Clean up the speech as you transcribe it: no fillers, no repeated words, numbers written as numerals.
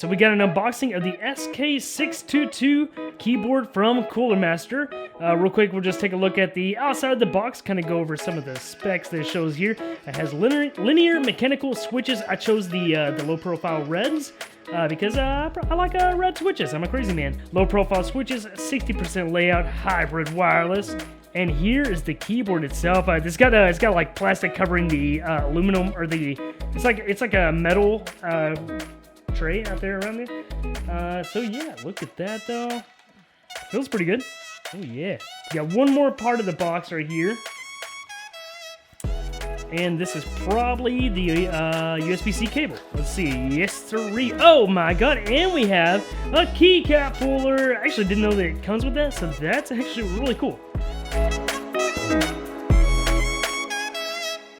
So we got an unboxing of the SK622 keyboard from Cooler Master. Real quick, we'll just take a look at the outside of the box, kind of go over some of the specs that it shows here. It has linear mechanical switches. I chose the low profile reds because I like red switches. I'm a crazy man. Low profile switches, 60% layout, hybrid wireless. And here is the keyboard itself. It's got like plastic covering the aluminum, or it's like a metal tray out there around there. So yeah, look at that though. Feels pretty good. Oh yeah. You got one more part of the box right here. And this is probably the USB-C cable. Let's see. Yes, sirree. Oh my god. And we have a keycap puller. I actually didn't know that it comes with that, so that's actually really cool.